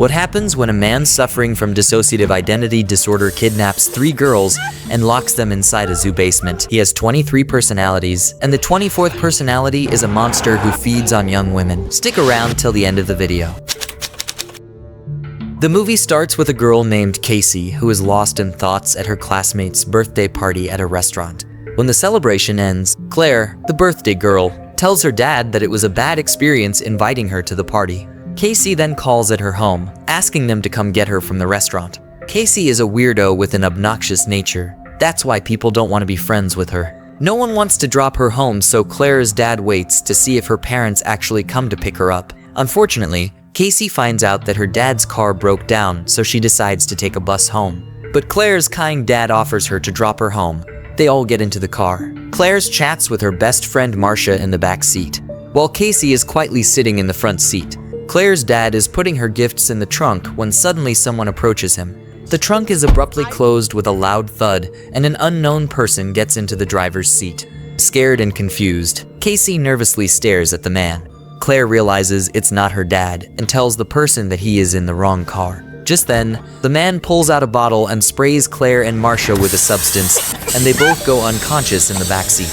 What happens when a man suffering from dissociative identity disorder kidnaps 3 girls and locks them inside a zoo basement? He has 23 personalities, and the 24th personality is a monster who feeds on young women. Stick around till the end of the video. The movie starts with a girl named Casey who is lost in thoughts at her classmate's birthday party at a restaurant. When the celebration ends, Claire, the birthday girl, tells her dad that it was a bad experience inviting her to the party. Casey then calls at her home, asking them to come get her from the restaurant. Casey is a weirdo with an obnoxious nature. That's why people don't want to be friends with her. No one wants to drop her home, so Claire's dad waits to see if her parents actually come to pick her up. Unfortunately, Casey finds out that her dad's car broke down, so she decides to take a bus home. But Claire's kind dad offers her to drop her home. They all get into the car. Claire chats with her best friend Marcia in the back seat, while Casey is quietly sitting in the front seat. Claire's dad is putting her gifts in the trunk when suddenly someone approaches him. The trunk is abruptly closed with a loud thud, and an unknown person gets into the driver's seat. Scared and confused, Casey nervously stares at the man. Claire realizes it's not her dad and tells the person that he is in the wrong car. Just then, the man pulls out a bottle and sprays Claire and Marcia with a substance, and they both go unconscious in the back seat.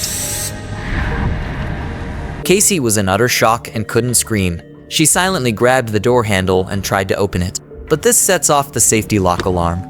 Casey was in utter shock and couldn't scream. She silently grabbed the door handle and tried to open it, but this sets off the safety lock alarm.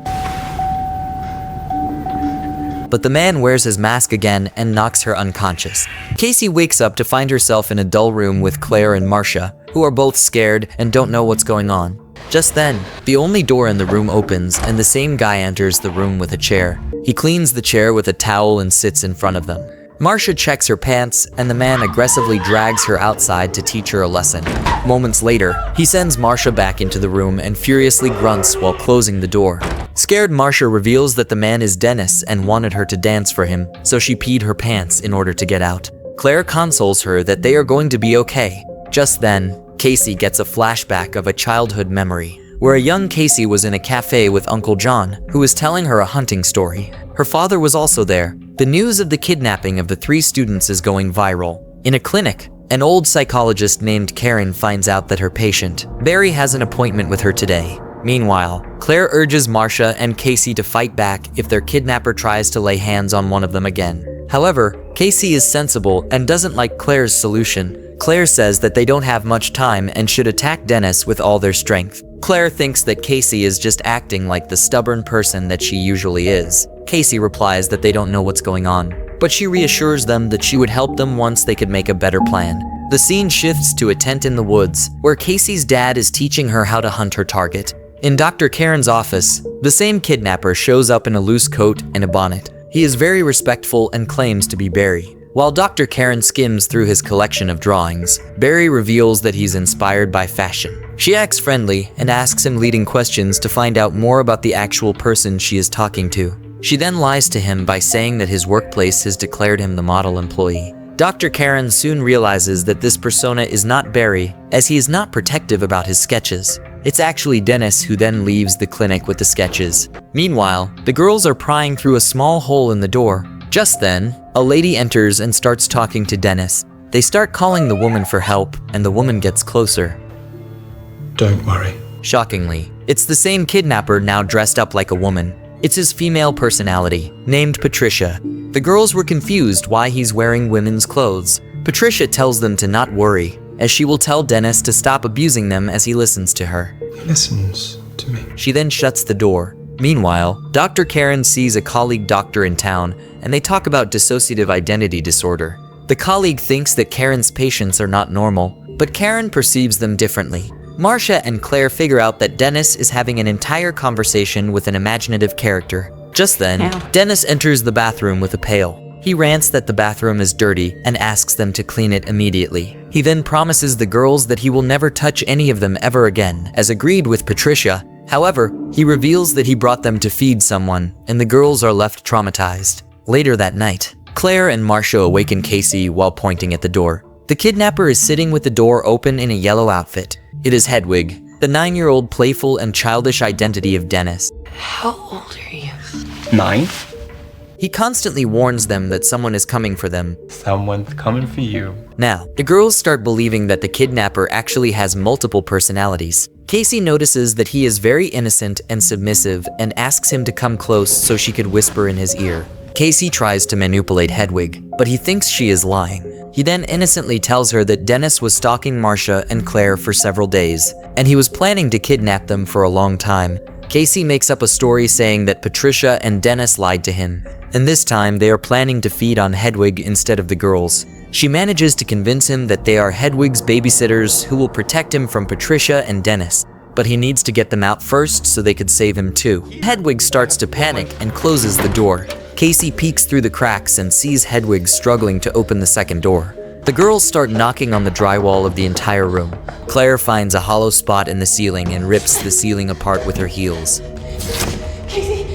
But the man wears his mask again and knocks her unconscious. Casey wakes up to find herself in a dull room with Claire and Marcia, who are both scared and don't know what's going on. Just then, the only door in the room opens and the same guy enters the room with a chair. He cleans the chair with a towel and sits in front of them. Marcia checks her pants, and the man aggressively drags her outside to teach her a lesson. Moments later, he sends Marcia back into the room and furiously grunts while closing the door. Scared, Marcia reveals that the man is Dennis and wanted her to dance for him, so she peed her pants in order to get out. Claire consoles her that they are going to be okay. Just then, Casey gets a flashback of a childhood memory, where a young Casey was in a cafe with Uncle John, who was telling her a hunting story. Her father was also there. The news of the kidnapping of the 3 students is going viral. In a clinic, an old psychologist named Karen finds out that her patient, Barry, has an appointment with her today. Meanwhile, Claire urges Marcia and Casey to fight back if their kidnapper tries to lay hands on one of them again. However, Casey is sensible and doesn't like Claire's solution. Claire says that they don't have much time and should attack Dennis with all their strength. Claire thinks that Casey is just acting like the stubborn person that she usually is. Casey replies that they don't know what's going on, but she reassures them that she would help them once they could make a better plan. The scene shifts to a tent in the woods, where Casey's dad is teaching her how to hunt her target. In Dr. Karen's office, the same kidnapper shows up in a loose coat and a bonnet. He is very respectful and claims to be Barry. While Dr. Karen skims through his collection of drawings, Barry reveals that he's inspired by fashion. She acts friendly and asks him leading questions to find out more about the actual person she is talking to. She then lies to him by saying that his workplace has declared him the model employee. Dr. Karen soon realizes that this persona is not Barry, as he is not protective about his sketches. It's actually Dennis, who then leaves the clinic with the sketches. Meanwhile, the girls are prying through a small hole in the door. Just then, a lady enters and starts talking to Dennis. They start calling the woman for help, and the woman gets closer. Don't worry. Shockingly, it's the same kidnapper now dressed up like a woman. It's his female personality, named Patricia. The girls were confused why he's wearing women's clothes. Patricia tells them to not worry, as she will tell Dennis to stop abusing them as he listens to her. He listens to me. She then shuts the door. Meanwhile, Dr. Karen sees a colleague doctor in town, and they talk about dissociative identity disorder. The colleague thinks that Karen's patients are not normal, but Karen perceives them differently. Marcia and Claire figure out that Dennis is having an entire conversation with an imaginative character. Just then, Dennis enters the bathroom with a pail. He rants that the bathroom is dirty and asks them to clean it immediately. He then promises the girls that he will never touch any of them ever again, as agreed with Patricia. However, he reveals that he brought them to feed someone, and the girls are left traumatized. Later that night, Claire and Marcia awaken Casey while pointing at the door. The kidnapper is sitting with the door open in a yellow outfit. It is Hedwig, the 9-year-old playful and childish identity of Dennis. How old are you? 9. He constantly warns them that someone is coming for them. Someone's coming for you. Now, the girls start believing that the kidnapper actually has multiple personalities. Casey notices that he is very innocent and submissive and asks him to come close so she could whisper in his ear. Casey tries to manipulate Hedwig, but he thinks she is lying. He then innocently tells her that Dennis was stalking Marcia and Claire for several days, and he was planning to kidnap them for a long time. Casey makes up a story saying that Patricia and Dennis lied to him, and this time they are planning to feed on Hedwig instead of the girls. She manages to convince him that they are Hedwig's babysitters who will protect him from Patricia and Dennis, but he needs to get them out first so they could save him too. Hedwig starts to panic and closes the door. Casey peeks through the cracks and sees Hedwig struggling to open the second door. The girls start knocking on the drywall of the entire room. Claire finds a hollow spot in the ceiling and rips the ceiling apart with her heels. Casey,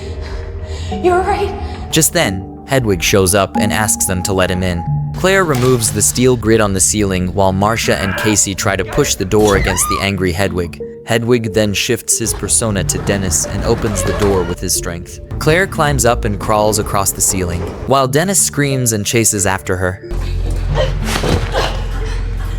you're right. Just then, Hedwig shows up and asks them to let him in. Claire removes the steel grid on the ceiling while Marcia and Casey try to push the door against the angry Hedwig. Hedwig then shifts his persona to Dennis and opens the door with his strength. Claire climbs up and crawls across the ceiling, while Dennis screams and chases after her.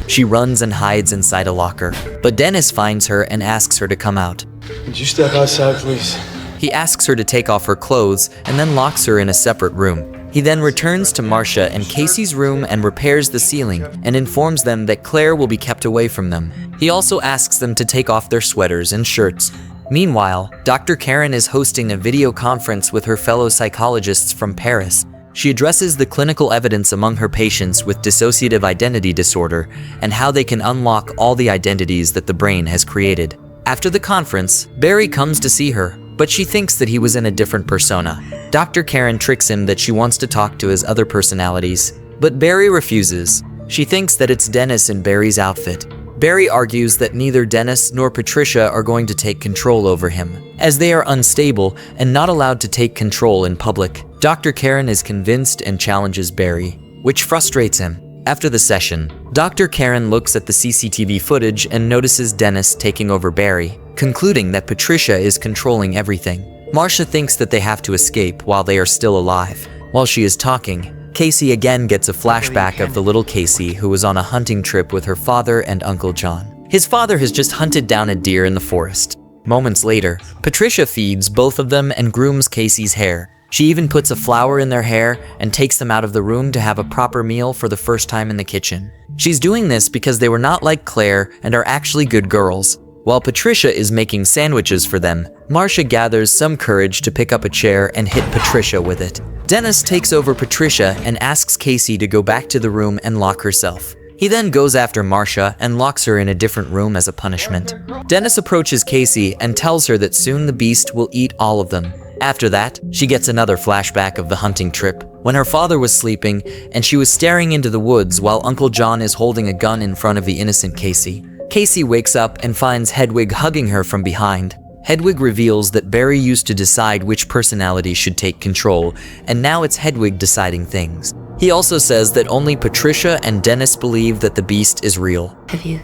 She runs and hides inside a locker, but Dennis finds her and asks her to come out. Would you step outside, please? He asks her to take off her clothes and then locks her in a separate room. He then returns to Marcia and Casey's room and repairs the ceiling and informs them that Claire will be kept away from them. He also asks them to take off their sweaters and shirts. Meanwhile, Dr. Karen is hosting a video conference with her fellow psychologists from Paris. She addresses the clinical evidence among her patients with dissociative identity disorder and how they can unlock all the identities that the brain has created. After the conference, Barry comes to see her, but she thinks that he was in a different persona. Dr. Karen tricks him that she wants to talk to his other personalities, but Barry refuses. She thinks that it's Dennis in Barry's outfit. Barry argues that neither Dennis nor Patricia are going to take control over him, as they are unstable and not allowed to take control in public. Dr. Karen is convinced and challenges Barry, which frustrates him. After the session, Dr. Karen looks at the CCTV footage and notices Dennis taking over Barry, concluding that Patricia is controlling everything. Marcia thinks that they have to escape while they are still alive. While she is talking, Casey again gets a flashback of the little Casey who was on a hunting trip with her father and Uncle John. His father has just hunted down a deer in the forest. Moments later, Patricia feeds both of them and grooms Casey's hair. She even puts a flower in their hair and takes them out of the room to have a proper meal for the first time in the kitchen. She's doing this because they were not like Claire and are actually good girls. While Patricia is making sandwiches for them, Marcia gathers some courage to pick up a chair and hit Patricia with it. Dennis takes over Patricia and asks Casey to go back to the room and lock herself. He then goes after Marcia and locks her in a different room as a punishment. Dennis approaches Casey and tells her that soon the beast will eat all of them. After that, she gets another flashback of the hunting trip, when her father was sleeping and she was staring into the woods while Uncle John is holding a gun in front of the innocent Casey. Casey wakes up and finds Hedwig hugging her from behind. Hedwig reveals that Barry used to decide which personality should take control, and now it's Hedwig deciding things. He also says that only Patricia and Dennis believe that the beast is real. Have you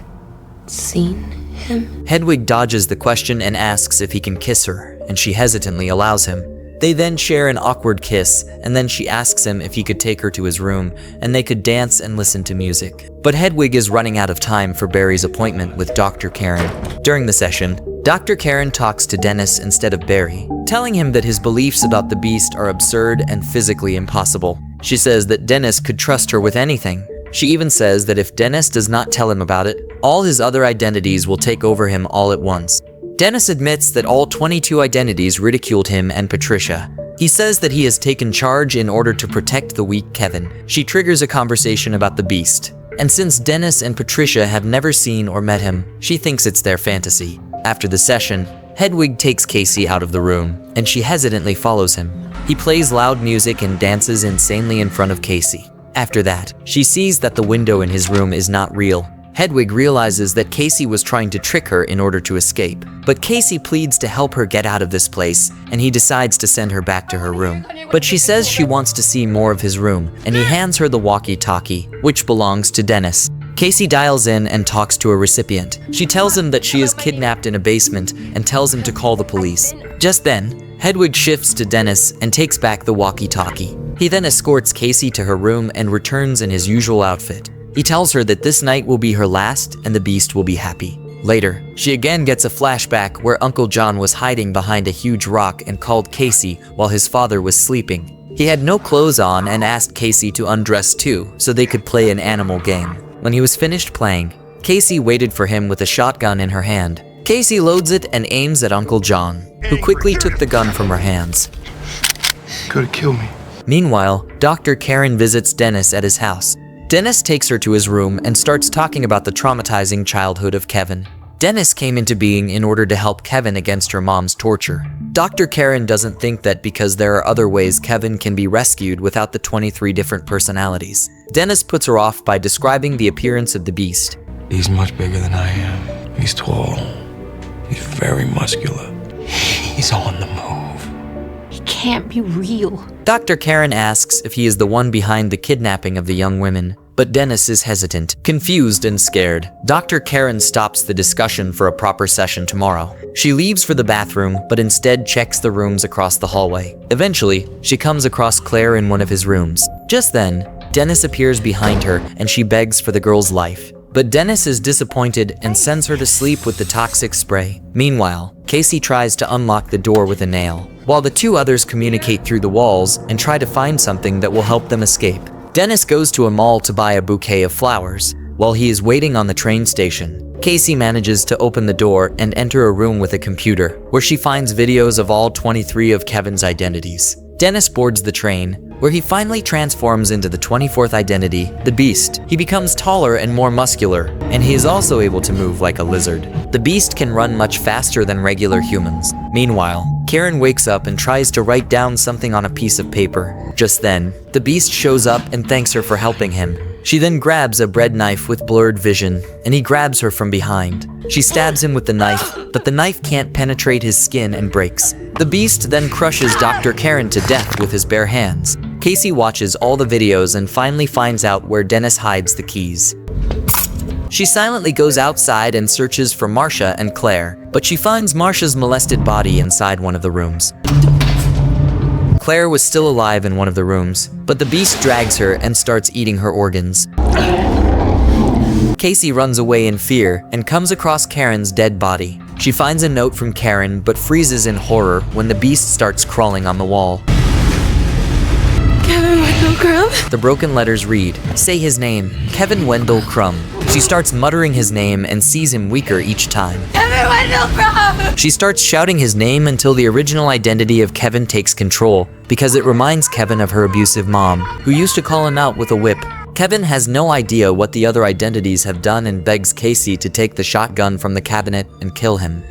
seen him? Hedwig dodges the question and asks if he can kiss her, and she hesitantly allows him. They then share an awkward kiss, and then she asks him if he could take her to his room, and they could dance and listen to music. But Hedwig is running out of time for Barry's appointment with Dr. Karen. During the session, Dr. Karen talks to Dennis instead of Barry, telling him that his beliefs about the beast are absurd and physically impossible. She says that Dennis could trust her with anything. She even says that if Dennis does not tell him about it, all his other identities will take over him all at once. Dennis admits that all 22 identities ridiculed him and Patricia. He says that he has taken charge in order to protect the weak Kevin. She triggers a conversation about the beast, and since Dennis and Patricia have never seen or met him, she thinks it's their fantasy. After the session, Hedwig takes Casey out of the room, and she hesitantly follows him. He plays loud music and dances insanely in front of Casey. After that, she sees that the window in his room is not real. Hedwig realizes that Casey was trying to trick her in order to escape, but Casey pleads to help her get out of this place, and he decides to send her back to her room. But she says she wants to see more of his room, and he hands her the walkie-talkie, which belongs to Dennis. Casey dials in and talks to a recipient. She tells him that she is kidnapped in a basement and tells him to call the police. Just then, Hedwig shifts to Dennis and takes back the walkie-talkie. He then escorts Casey to her room and returns in his usual outfit. He tells her that this night will be her last and the beast will be happy. Later, she again gets a flashback where Uncle John was hiding behind a huge rock and called Casey while his father was sleeping. He had no clothes on and asked Casey to undress too so they could play an animal game. When he was finished playing, Casey waited for him with a shotgun in her hand. Casey loads it and aims at Uncle John, who quickly took the gun from her hands. Could kill me. Meanwhile, Dr. Karen visits Dennis at his house. Dennis takes her to his room and starts talking about the traumatizing childhood of Kevin. Dennis came into being in order to help Kevin against her mom's torture. Dr. Karen doesn't think that because there are other ways Kevin can be rescued without the 23 different personalities. Dennis puts her off by describing the appearance of the beast. He's much bigger than I am. He's tall. He's very muscular. He's on the move. He can't be real. Dr. Karen asks if he is the one behind the kidnapping of the young women, but Dennis is hesitant, confused and scared. Dr. Karen stops the discussion for a proper session tomorrow. She leaves for the bathroom, but instead checks the rooms across the hallway. Eventually, she comes across Claire in one of his rooms. Just then, Dennis appears behind her and she begs for the girl's life. But Dennis is disappointed and sends her to sleep with the toxic spray. Meanwhile, Casey tries to unlock the door with a nail, while the two others communicate through the walls and try to find something that will help them escape. Dennis goes to a mall to buy a bouquet of flowers. While he is waiting on the train station, Casey manages to open the door and enter a room with a computer, where she finds videos of all 23 of Kevin's identities. Dennis boards the train, where he finally transforms into the 24th identity, the Beast. He becomes taller and more muscular, and he is also able to move like a lizard. The Beast can run much faster than regular humans. Meanwhile, Karen wakes up and tries to write down something on a piece of paper. Just then, the Beast shows up and thanks her for helping him. She then grabs a bread knife with blurred vision, and he grabs her from behind. She stabs him with the knife, but the knife can't penetrate his skin and breaks. The Beast then crushes Dr. Karen to death with his bare hands. Casey watches all the videos and finally finds out where Dennis hides the keys. She silently goes outside and searches for Marcia and Claire, but she finds Marcia's molested body inside one of the rooms. Claire was still alive in one of the rooms, but the Beast drags her and starts eating her organs. Casey runs away in fear and comes across Karen's dead body. She finds a note from Karen but freezes in horror when the Beast starts crawling on the wall. Kevin Wendell Crumb? The broken letters read, "Say his name, Kevin Wendell Crumb." She starts muttering his name and sees him weaker each time. Kevin Wendell Crumb! She starts shouting his name until the original identity of Kevin takes control, because it reminds Kevin of her abusive mom, who used to call him out with a whip. Kevin has no idea what the other identities have done and begs Casey to take the shotgun from the cabinet and kill him.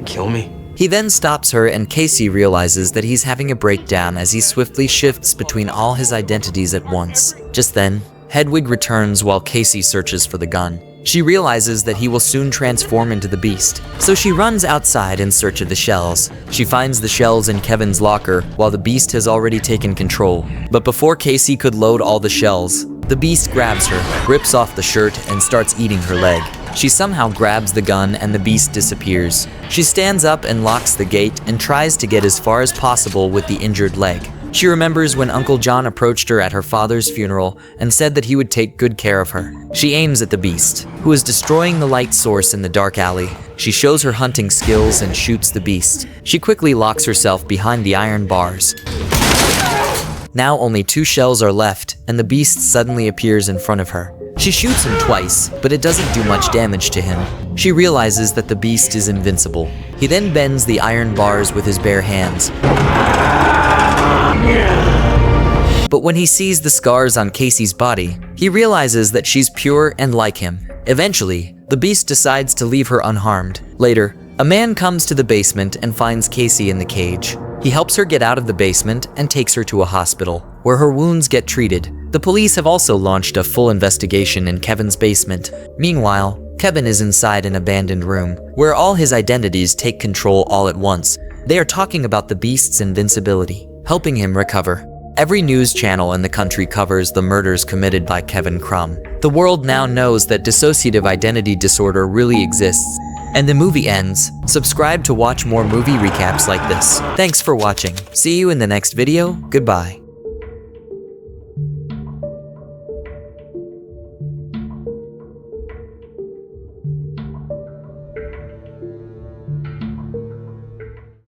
Kill me? He then stops her and Casey realizes that he's having a breakdown as he swiftly shifts between all his identities at once. Just then, Hedwig returns while Casey searches for the gun. She realizes that he will soon transform into the Beast, so she runs outside in search of the shells. She finds the shells in Kevin's locker while the Beast has already taken control. But before Casey could load all the shells, the Beast grabs her, rips off the shirt, and starts eating her leg. She somehow grabs the gun and the Beast disappears. She stands up and locks the gate and tries to get as far as possible with the injured leg. She remembers when Uncle John approached her at her father's funeral and said that he would take good care of her. She aims at the Beast, who is destroying the light source in the dark alley. She shows her hunting skills and shoots the Beast. She quickly locks herself behind the iron bars. Now only 2 shells are left, and the Beast suddenly appears in front of her. She shoots him twice, but it doesn't do much damage to him. She realizes that the Beast is invincible. He then bends the iron bars with his bare hands. But when he sees the scars on Casey's body, he realizes that she's pure and like him. Eventually, the Beast decides to leave her unharmed. Later, a man comes to the basement and finds Casey in the cage. He helps her get out of the basement and takes her to a hospital, where her wounds get treated. The police have also launched a full investigation in Kevin's basement. Meanwhile, Kevin is inside an abandoned room, where all his identities take control all at once. They are talking about the Beast's invincibility, helping him recover. Every news channel in the country covers the murders committed by Kevin Crumb. The world now knows that dissociative identity disorder really exists. And the movie ends. Subscribe to watch more movie recaps like this. Thanks for watching. See you in the next video. Goodbye.